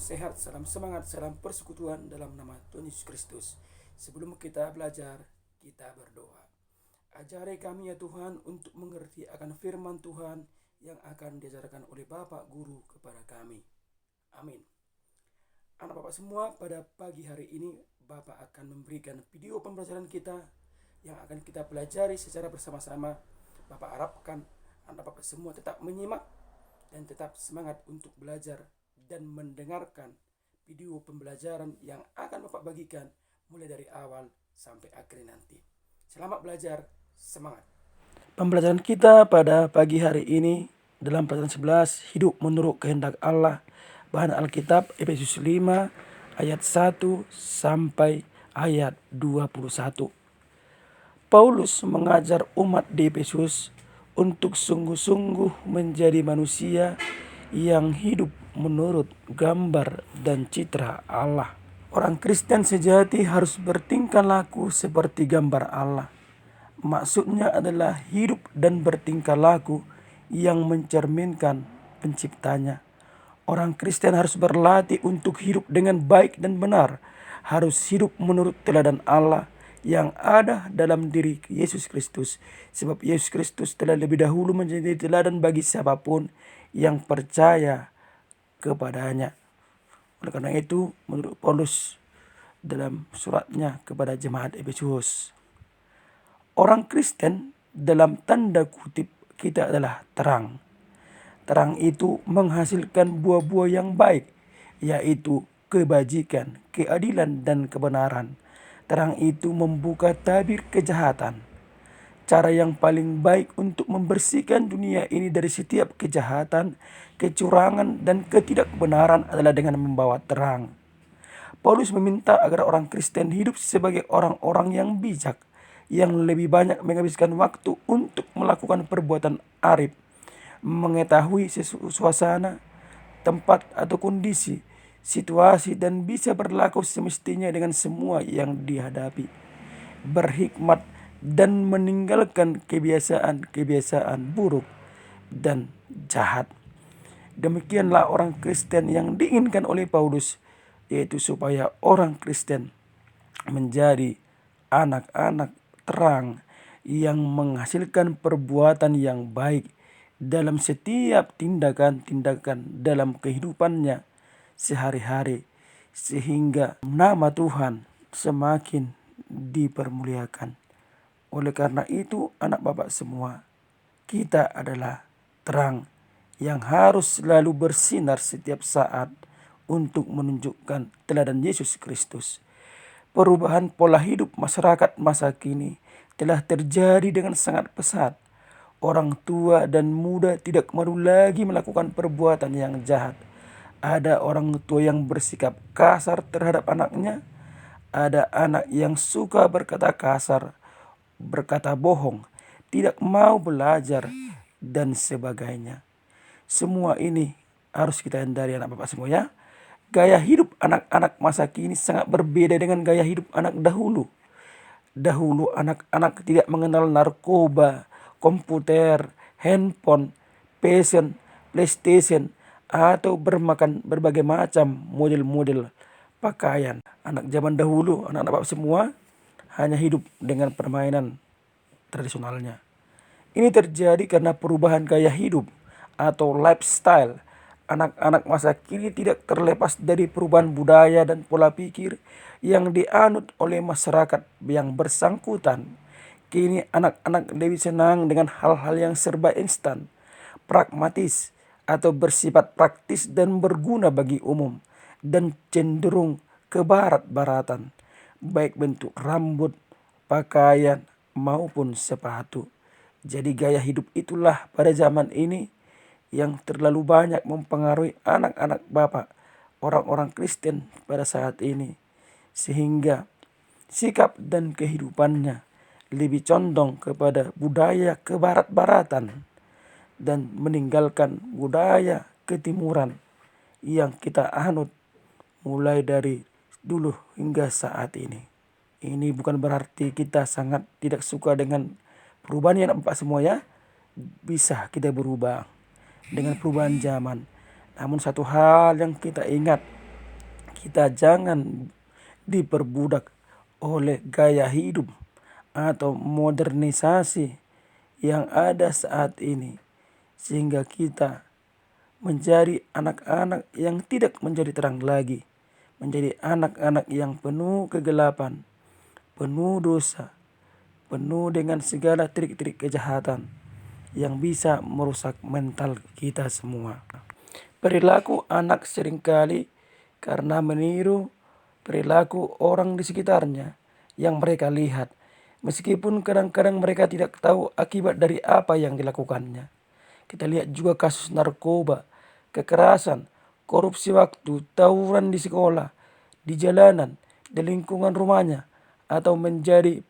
sehat, salam semangat, salam persekutuan dalam nama Tuhan Yesus Kristus. Sebelum kita belajar, kita berdoa. Ajari kami ya Tuhan untuk mengerti akan firman Tuhan yang akan diajarkan oleh Bapak Guru kepada kami. Amin. Anak Bapak semua, pada pagi hari ini Bapak akan memberikan video pembelajaran kita yang akan kita pelajari secara bersama-sama. Bapak harapkan anak Bapak semua tetap menyimak dan tetap semangat untuk belajar dan mendengarkan video pembelajaran yang akan Bapak bagikan mulai dari awal sampai akhir nanti. Selamat belajar, semangat. Pembelajaran kita pada pagi hari ini dalam pelajaran 11, hidup menurut kehendak Allah. Bahan Alkitab Efesus 5 ayat 1 sampai ayat 21. Paulus mengajar umat di Efesus untuk sungguh-sungguh menjadi manusia yang hidup menurut gambar dan citra Allah. Orang Kristen sejati harus bertingkah laku seperti gambar Allah. Maksudnya adalah hidup dan bertingkah laku yang mencerminkan penciptanya. Orang Kristen harus berlatih untuk hidup dengan baik dan benar. Harus hidup menurut teladan Allah yang ada dalam diri Yesus Kristus. Sebab Yesus Kristus telah lebih dahulu menjadi teladan bagi siapapun yang percaya kepadanya. Oleh karena itu, menurut Paulus dalam suratnya kepada jemaat Efesus, orang Kristen dalam tanda kutip kita adalah terang. Terang itu menghasilkan buah-buah yang baik, yaitu kebajikan, keadilan, dan kebenaran. Terang itu membuka tabir kejahatan. Cara yang paling baik untuk membersihkan dunia ini dari setiap kejahatan, kecurangan, dan ketidakbenaran adalah dengan membawa terang. Paulus meminta agar orang Kristen hidup sebagai orang-orang yang bijak, yang lebih banyak menghabiskan waktu untuk melakukan perbuatan arif, mengetahui suasana, tempat atau kondisi, situasi, dan bisa berlaku semestinya dengan semua yang dihadapi. Berhikmat dan meninggalkan kebiasaan-kebiasaan buruk dan jahat. Demikianlah orang Kristen yang diinginkan oleh Paulus, yaitu supaya orang Kristen menjadi anak-anak terang yang menghasilkan perbuatan yang baik dalam setiap tindakan-tindakan dalam kehidupannya sehari-hari, sehingga nama Tuhan semakin dipermuliakan. Oleh karena itu, anak Bapak semua, kita adalah terang yang harus selalu bersinar setiap saat untuk menunjukkan teladan Yesus Kristus. Perubahan pola hidup masyarakat masa kini telah terjadi dengan sangat pesat. Orang tua dan muda tidak malu lagi melakukan perbuatan yang jahat. Ada orang tua yang bersikap kasar terhadap anaknya. Ada anak yang suka berkata kasar, berkata bohong, tidak mau belajar, dan sebagainya. Semua ini harus kita hindari anak Bapak semua ya. Gaya hidup anak-anak masa kini sangat berbeda dengan gaya hidup anak dahulu. Dahulu anak-anak tidak mengenal narkoba, komputer, handphone, passion, PlayStation, atau bermakan berbagai macam model-model pakaian. Anak zaman dahulu, anak-anak Bapak semua hanya hidup dengan permainan tradisionalnya. Ini terjadi karena perubahan gaya hidup atau lifestyle. Anak-anak masa kini tidak terlepas dari perubahan budaya dan pola pikir yang dianut oleh masyarakat yang bersangkutan. Kini anak-anak lebih senang dengan hal-hal yang serba instan, pragmatis, atau bersifat praktis dan berguna bagi umum, dan cenderung ke barat-baratan, baik bentuk rambut, pakaian, maupun sepatu. Jadi gaya hidup itulah pada zaman ini yang terlalu banyak mempengaruhi anak-anak Bapak, orang-orang Kristen pada saat ini. Sehingga sikap dan kehidupannya lebih condong kepada budaya kebarat-baratan dan meninggalkan budaya ketimuran yang kita anut mulai dari dulu hingga saat ini. Ini bukan berarti kita sangat tidak suka dengan perubahan yang nampak semua ya. Bisa kita berubah dengan perubahan zaman. Namun satu hal yang kita ingat, Kita jangan diperbudak oleh gaya hidup atau modernisasi yang ada saat ini, sehingga kita menjadi anak-anak yang tidak menjadi terang lagi, menjadi anak-anak yang penuh kegelapan, penuh dosa, penuh dengan segala trik-trik kejahatan yang bisa merusak mental kita semua. Perilaku anak seringkali karena meniru perilaku orang di sekitarnya yang mereka lihat, meskipun kadang-kadang mereka tidak tahu akibat dari apa yang dilakukannya. Kita lihat juga kasus narkoba, kekerasan, korupsi waktu, tawuran di sekolah, di jalanan, di lingkungan rumahnya, atau menjadi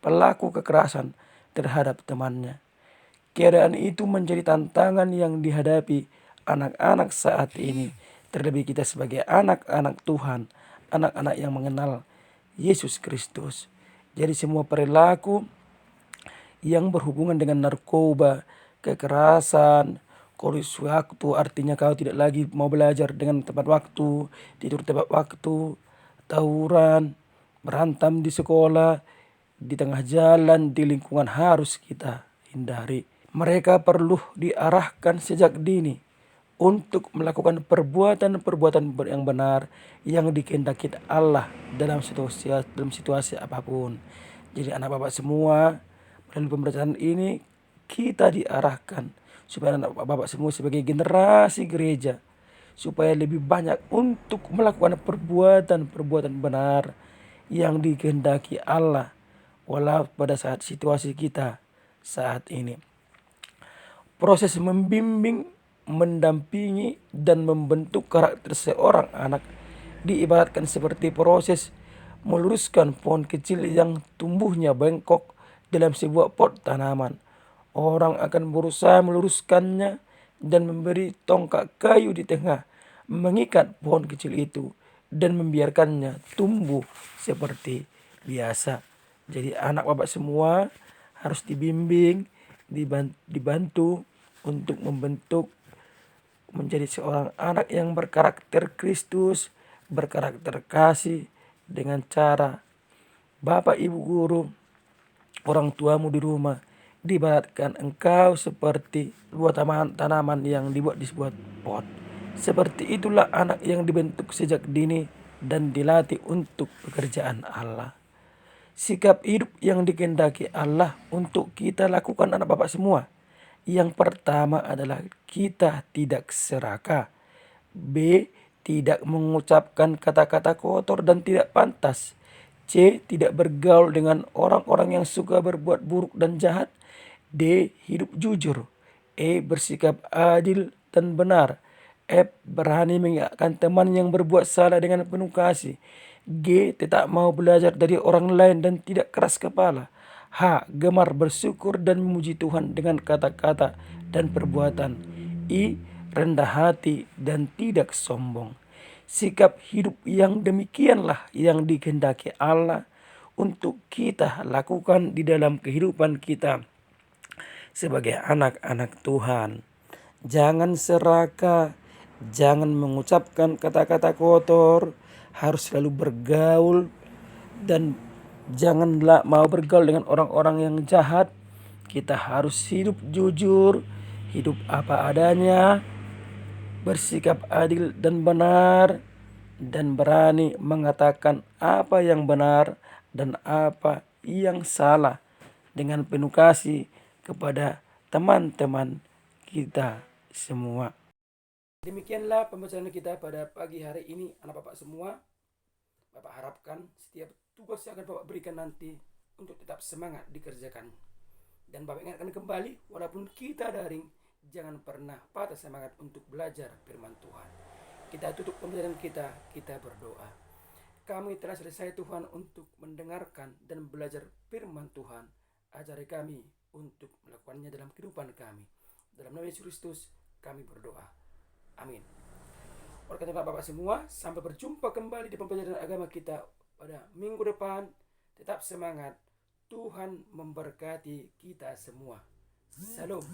pelaku kekerasan terhadap temannya. Keadaan itu menjadi tantangan yang dihadapi anak-anak saat ini, terlebih kita sebagai anak-anak Tuhan, anak-anak yang mengenal Yesus Kristus. Jadi semua perilaku yang berhubungan dengan narkoba, kekerasan, korupsi waktu, artinya kau tidak lagi mau belajar dengan tepat waktu, tidur tepat waktu, tawuran, berantem di sekolah, di tengah jalan, di lingkungan harus kita hindari. Mereka perlu diarahkan sejak dini untuk melakukan perbuatan-perbuatan yang benar yang dikehendaki Allah dalam situasi apapun. Jadi anak bapak semua, melalui pembelajaran ini kita diarahkan supaya anak bapak semua sebagai generasi gereja supaya lebih banyak untuk melakukan perbuatan-perbuatan benar yang dikehendaki Allah walau pada saat situasi kita saat ini. Proses membimbing, mendampingi, dan membentuk karakter seorang anak diibaratkan seperti proses meluruskan pohon kecil yang tumbuhnya bengkok dalam sebuah pot tanaman. Orang akan berusaha meluruskannya dan memberi tongkat kayu di tengah, mengikat pohon kecil itu dan membiarkannya tumbuh seperti biasa. Jadi anak bapak semua harus dibimbing, dibantu untuk membentuk menjadi seorang anak yang berkarakter Kristus, berkarakter kasih dengan cara Bapak Ibu guru, orang tuamu di rumah, diibaratkan engkau seperti buah tanaman yang dibuat di sebuah pot. Seperti itulah anak yang dibentuk sejak dini dan dilatih untuk pekerjaan Allah. Sikap hidup yang dikehendaki Allah untuk kita lakukan anak bapak semua. Yang pertama adalah kita tidak serakah. B. Tidak mengucapkan kata-kata kotor dan tidak pantas. C. Tidak bergaul dengan orang-orang yang suka berbuat buruk dan jahat. D. Hidup jujur. E. Bersikap adil dan benar. F. Berani mengingatkan teman yang berbuat salah dengan penuh kasih. G. Tetap mau belajar dari orang lain dan tidak keras kepala. H. Gemar bersyukur dan memuji Tuhan dengan kata-kata dan perbuatan. I. Rendah hati dan tidak sombong. Sikap hidup yang demikianlah yang dikehendaki Allah untuk kita lakukan di dalam kehidupan kita sebagai anak-anak Tuhan. Jangan serakah, jangan mengucapkan kata-kata kotor, harus selalu bergaul dan janganlah mau bergaul dengan orang-orang yang jahat. Kita harus hidup jujur, hidup apa adanya, bersikap adil dan benar, dan berani mengatakan apa yang benar dan apa yang salah dengan penuh kasih kepada teman-teman kita semua. Demikianlah pembacaan kita pada pagi hari ini anak bapak semua. Bapak harapkan setiap tugas yang akan bapak berikan nanti untuk tetap semangat dikerjakan. Dan bapak ingatkan kembali, walaupun kita daring, jangan pernah patah semangat untuk belajar firman Tuhan. Kita tutup pembelajaran kita berdoa. Kami telah selesai Tuhan untuk mendengarkan dan belajar firman Tuhan. Ajari kami untuk melakukannya dalam kehidupan kami. Dalam nama Yesus Kristus kami berdoa. Amin. Oleh karena Bapak semua, sampai berjumpa kembali di pembelajaran agama kita pada minggu depan. Tetap semangat. Tuhan memberkati kita semua. Salam.